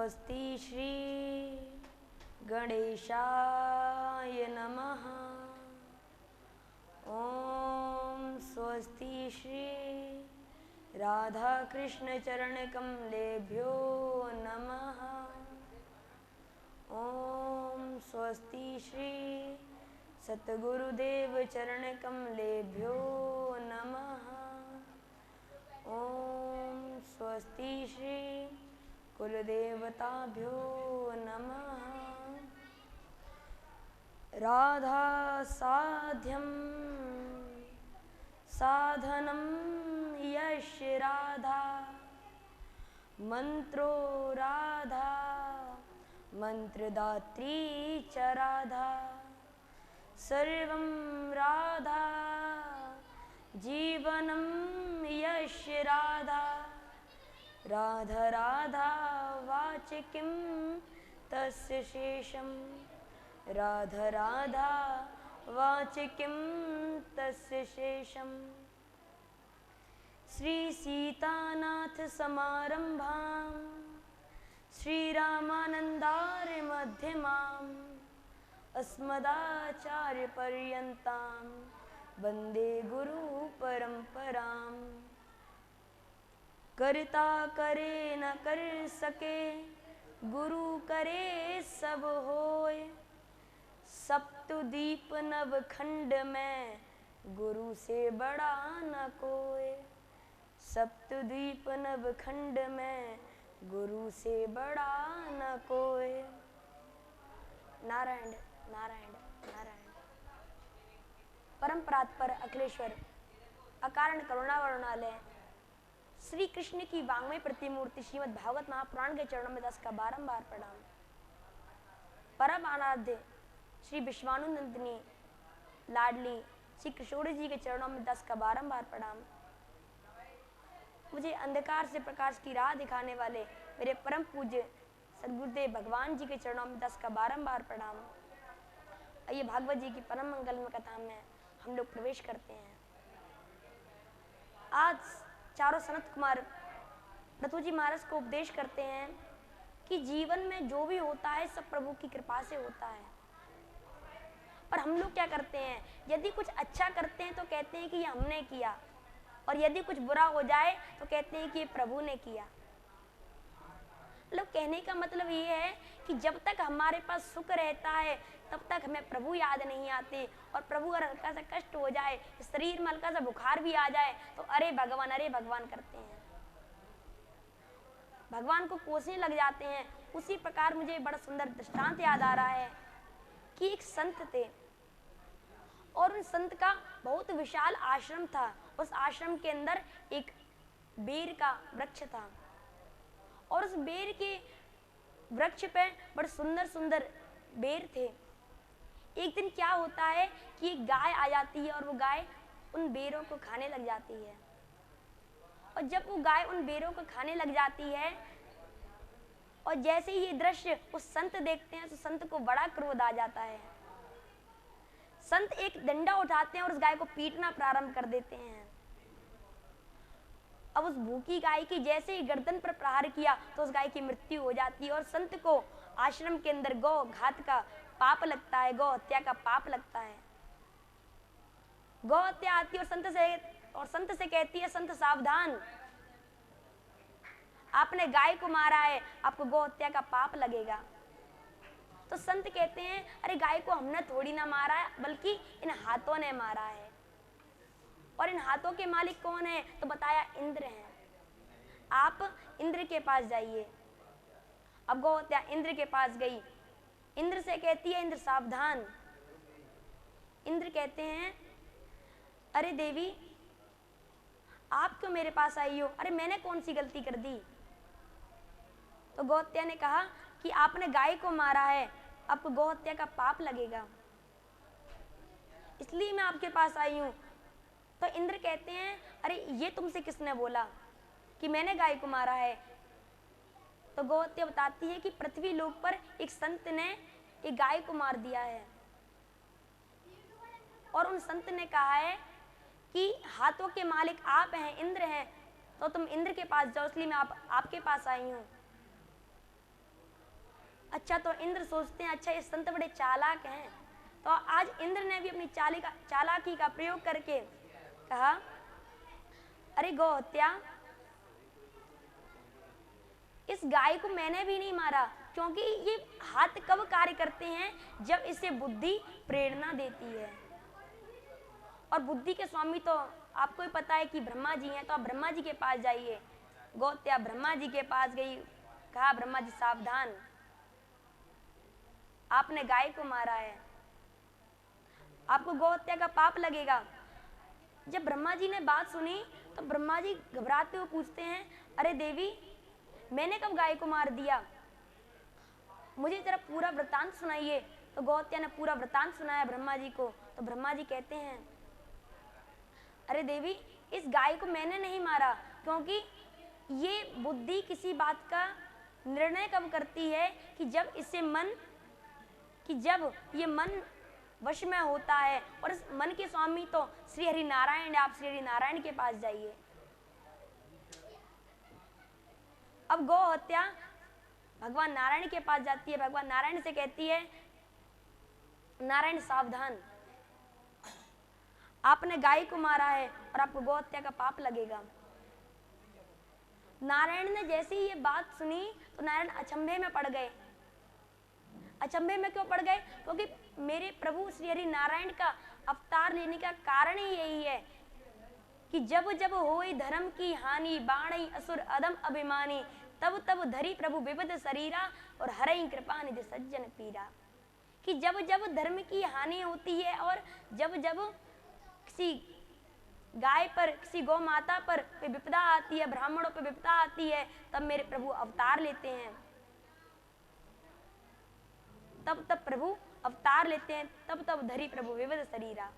स्वस्ति श्री गणेशाय नमः। ओम स्वस्ति श्री राधा कृष्ण चरण कमलेभ्यो नमः। ओम स्वस्ति श्री सतगुरुदेव चरण कमलेभ्यो नमः। ओम स्वस्ति श्री कुलदेवताभ्यो नमः। राधा साध्यं साधनं यश राधा, मंत्रो राधा मंत्रदात्री च राधा, सर्वं राधा जीवनं यश राधा, राधा राधा वाचिकिं तस्य शेषम्, राधा राधा वाचिकिं तस्य शेषम्। श्री सीतानाथ समारंभां श्रीरामानन्दार्य मध्यमाम् अस्मदाचार्य पर्यन्तां वन्दे गुरु परंपराम्। करता करे न कर सके गुरु करे सब होय, सप्तद्वीप नवखंड में गुरु से बड़ा न कोय, सप्तद्वीप नवखंड में गुरु से बड़ा न कोय। नारायण नारायण नारायण। परम परात्पर अखिलेश्वर अकारण करुणा वर्णालय श्री कृष्ण की वांग्मय प्रतिमूर्ति श्रीमद् भागवत महापुराण के चरणों में 10 का बारंबार प्रणाम। परम आराध्य श्री विश्वानुनंदिनी लाडली श्री किशोरी जी के चरणों में 10 का बारंबार प्रणाम। मुझे अंधकार से प्रकाश की राह दिखाने वाले मेरे परम पूज्य सद्गुरुदेव भगवान जी के चरणों में 10 का बारंबार प्रणाम। आइए भागवत जी की परम मंगलमय कथा में हम लोग प्रवेश करते हैं। आज चारों सनत कुमार रतु जी महाराज को उपदेश करते हैं कि जीवन में जो भी होता है सब प्रभु की कृपा से होता है। पर हम लोग क्या करते हैं, यदि कुछ अच्छा करते हैं तो कहते हैं कि ये हमने किया, और यदि कुछ बुरा हो जाए तो कहते हैं कि ये प्रभु ने किया। मतलब कहने का मतलब ये है कि जब तक हमारे पास सुख रहता है तब तक हमें प्रभु याद नहीं आते, और प्रभु अगर हल्का सा कष्ट हो जाए, शरीर में हल्का सा बुखार भी आ जाए तो अरे भगवान करते हैं, भगवान को कोसने लग जाते हैं। उसी प्रकार मुझे बड़ा सुंदर दृष्टांत याद आ रहा है कि एक संत थे और उन संत का बहुत विशाल आश्रम था। उस आश्रम के अंदर एक बेर का वृक्ष था और उस बेर के वृक्ष पे बड़े सुंदर सुंदर बेर थे। एक दिन क्या होता है कि एक गाय आ जाती है और वो गाय उन बेरों को खाने लग जाती है, और जब वो गाय उन बेरों को खाने लग जाती है और जैसे ही ये दृश्य उस संत देखते हैं तो संत को बड़ा क्रोध आ जाता है। संत एक डंडा उठाते हैं और उस गाय को पीटना प्रारंभ कर देते हैं। अब उस भूखी गाय की जैसे ही गर्दन पर प्रहार किया तो उस गाय की मृत्यु हो जाती है, और संत को आश्रम के अंदर गौ घात का पाप लगता है, गौ हत्या का पाप लगता है। गौ हत्या आती है और संत से कहती है, संत सावधान, आपने गाय को मारा है, आपको गौ हत्या का पाप लगेगा। तो संत कहते हैं, अरे गाय को हमने थोड़ी ना मारा है, बल्कि इन हाथों ने मारा है। और इन हाथों के मालिक कौन है? तो बताया इंद्र हैं। आप इंद्र के पास जाइए। अब गौ हत्या इंद्र के पास गई। इंद्र से कहती है, इंद्र सावधान। इंद्र कहते हैं, अरे देवी, आप क्यों मेरे पास आई हो? अरे मैंने कौन सी गलती कर दी? तो गौ हत्या ने कहा कि आपने गाय को मारा है, आपको गौ हत्या का पाप लगेगा, इसलिए मैं आपके पास आई हूं। तो इंद्र कहते हैं, अरे ये तुमसे किसने बोला कि मैंने गाय को मारा है? तो गौ हत्या बताती है कि पृथ्वी लोक पर एक संत ने एक गाय को मार दिया है, और उन संत ने कहा है कि हाथों के मालिक आप हैं, इंद्र हैं, तो तुम इंद्र के पास जाओ, इसलिए मैं आपके पास आई हूं। अच्छा, तो इंद्र सोचते हैं अच्छा ये संत बड़े चालाक हैं, तो आज इंद्र ने भी अपनी चालाकी का प्रयोग करके कहा, अरे गौ हत्या, इस गाय को मैंने भी नहीं मारा, क्योंकि ये हाथ कब कार्य करते हैं, जब इसे बुद्धि प्रेरणा देती है। और बुद्धि के स्वामी तो आपको ही पता है कि ब्रह्मा जी हैं, तो आप ब्रह्मा जी के पास जाइए। गौहत्या ब्रह्मा जी के पास गई, कहा ब्रह्मा जी सावधान, आपने गाय को मारा है, आपको गौहत्या का पाप लगेगा। जब ब्रह्मा जी ने बात सुनी तो ब्रह्मा जी घबराते हुए पूछते हैं, अरे देवी, मैंने कब गाय को मार दिया, मुझे जरा पूरा वृतांत सुनाइए। तो गौहत्या ने पूरा वृतांत सुनाया ब्रह्मा जी को। तो ब्रह्मा जी कहते हैं, अरे देवी, इस गाय को मैंने नहीं मारा, क्योंकि ये बुद्धि किसी बात का निर्णय कब करती है कि जब ये मन वश में होता है। और इस मन के स्वामी तो श्री हरि नारायण, आप श्री हरि नारायण के पास जाइए। अब गौ हत्या भगवान नारायण के पास जाती है, भगवान नारायण से कहती है, नारायण सावधान, आपने गाय को मारा है और आपको गौ हत्या का पाप लगेगा। नारायण ने जैसे ही ये बात सुनी तो नारायण अचंभे में पड़ गए। अचंभे में क्यों पड़ गए? क्योंकि मेरे प्रभु श्री हरि नारायण का अवतार लेने का कारण ही यही है कि जब जब होई धर्म की हानि, बाणई असुर अदम अभिमानी, तब तब धरी प्रभु विविध शरीरा और हरई कृपा निधि सज्जन पीरा। कि जब जब धर्म की हानि होती है और जब जब किसी गाय पर, किसी गौ माता पर कोई विपदा आती है, ब्राह्मणों पर विपदा आती है, तब मेरे प्रभु अवतार लेते हैं। तब प्रभु अवतार लेते हैं, तब धरी प्रभु विविध शरीरा।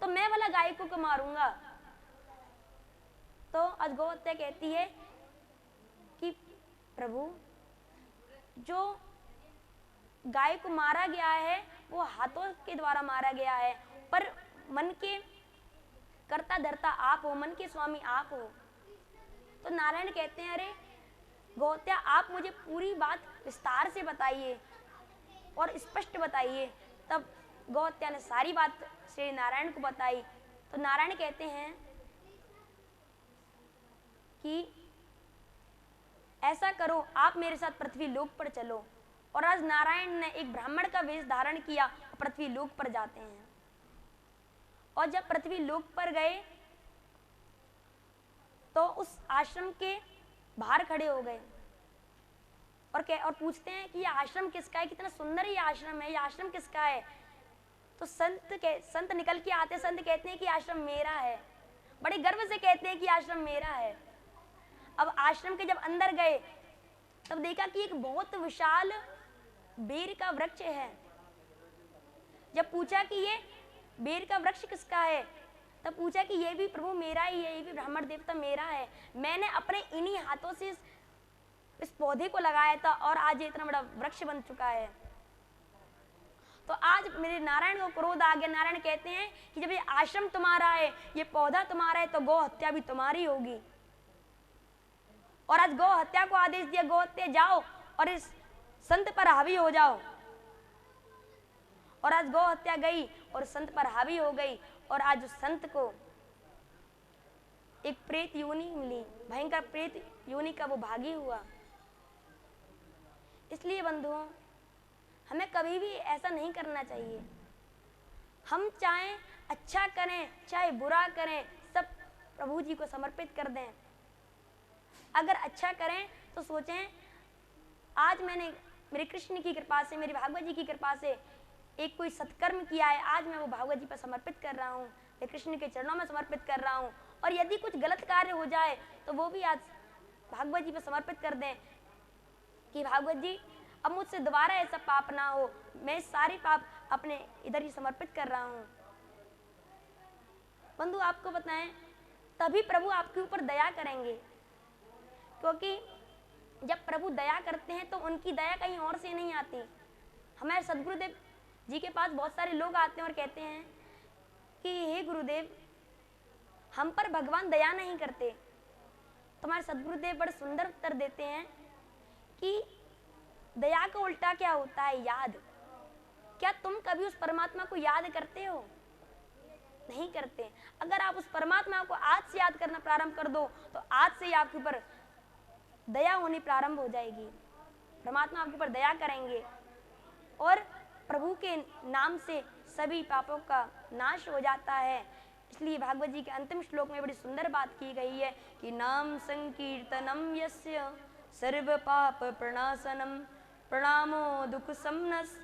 तो मैं वाला गाय को मारूंगा। तो आज गौ हत्या कहती है कि प्रभु, जो गाय को मारा गया है वो हाथों के द्वारा मारा गया है, पर मन के कर्ता धर्ता आप हो, मन के स्वामी आप हो। तो नारायण कहते हैं, अरे गौ हत्या, आप मुझे पूरी बात विस्तार से बताइए और स्पष्ट बताइए। तब गौ हत्या ने सारी बात श्री नारायण को बताई। तो नारायण कहते हैं कि ऐसा करो, आप मेरे साथ पृथ्वी लोक पर चलो। और आज नारायण ने एक ब्राह्मण का वेश धारण किया और पृथ्वी लोक पर जाते हैं। और जब पृथ्वी लोक पर गए तो उस आश्रम के बाहर खड़े हो गए और पूछते हैं कि ये आश्रम किसका है, कितना सुंदर ये आश्रम है, ये आश्रम किसका है। तो संत निकल के आते, संत कहते हैं कि आश्रम मेरा है। बड़े गर्व से कहते हैं कि आश्रम मेरा है। अब आश्रम के जब अंदर गए तब देखा कि एक बहुत विशाल बेर का वृक्ष है। जब पूछा कि ये बेर का वृक्ष किसका है, तब पूछा कि ये भी प्रभु मेरा ही है, ये भी ब्राह्मण देवता मेरा है। मैंने अपने इन्हीं हाथों से इस पौधे को लगाया था और आज ये इतना बड़ा वृक्ष बन चुका है। तो आज मेरे नारायण को क्रोध आ गया। नारायण कहते हैं कि जब ये आश्रम तुम्हारा है, ये पौधा तुम्हारा है, तो गौ हत्या भी तुम्हारी होगी। और आज गौ हत्या को आदेश दिया, गौ हत्या जाओ और इस संत पर हावी हो जाओ। और आज गौ हत्या गई और संत पर हावी हो गई। और आज उस संत को एक प्रेत योनि मिली, भयंकर प्रेत योनि का वो भागी हुआ। इसलिए बंधुओं, हमें कभी भी ऐसा नहीं करना चाहिए। हम चाहे अच्छा करें चाहे बुरा करें, सब प्रभु जी को समर्पित कर दें। अगर अच्छा करें तो सोचें, आज मैंने मेरे कृष्ण की कृपा से, मेरी भागवत जी की कृपा से एक कोई सत्कर्म किया है, आज मैं वो भागवत जी पर समर्पित कर रहा हूँ, मैं कृष्ण के चरणों में समर्पित कर रहा हूँ। और यदि कुछ गलत कार्य हो जाए तो वो भी आज भागवत जी पर समर्पित कर दें कि भागवत जी, अब मुझसे दोबारा ऐसा पाप ना हो, मैं सारे पाप अपने इधर ही समर्पित कर रहा हूँ। बंधु, आपको बताएं, तभी प्रभु आपके ऊपर दया करेंगे, क्योंकि जब प्रभु दया करते हैं तो उनकी दया कहीं और से नहीं आती। हमारे सदगुरुदेव जी के पास बहुत सारे लोग आते हैं और कहते हैं कि हे गुरुदेव, हम पर भगवान दया नहीं करते। तुम्हारे सदगुरुदेव बड़े सुंदर उत्तर देते हैं कि दया का उल्टा क्या होता है? याद। क्या तुम कभी उस परमात्मा को याद करते हो? नहीं करते। अगर आप उस परमात्मा को आज से याद करना प्रारंभ कर दो तो आज से ही आपके ऊपर दया होनी प्रारंभ हो जाएगी। परमात्मा आपके ऊपर दया करेंगे और प्रभु के नाम से सभी पापों का नाश हो जाता है। इसलिए भागवत जी के अंतिम श्लोक में बड़ी सुंदर बात की गई है कि नाम संकीर्तनम यस्य सर्व पाप प्रणाशनम प्रणामो दुख समनस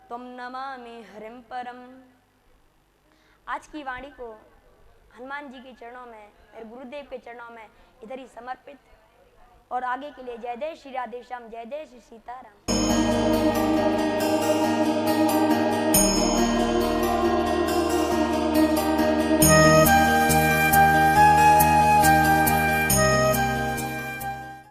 त्वं नमामि हरिं परम। आज की वाणी को हनुमान जी के चरणों में, मेरे गुरुदेव के चरणों में इधर ही समर्पित, और आगे के लिए जय जय श्री राधे श्याम, जय जय श्री सीताराम।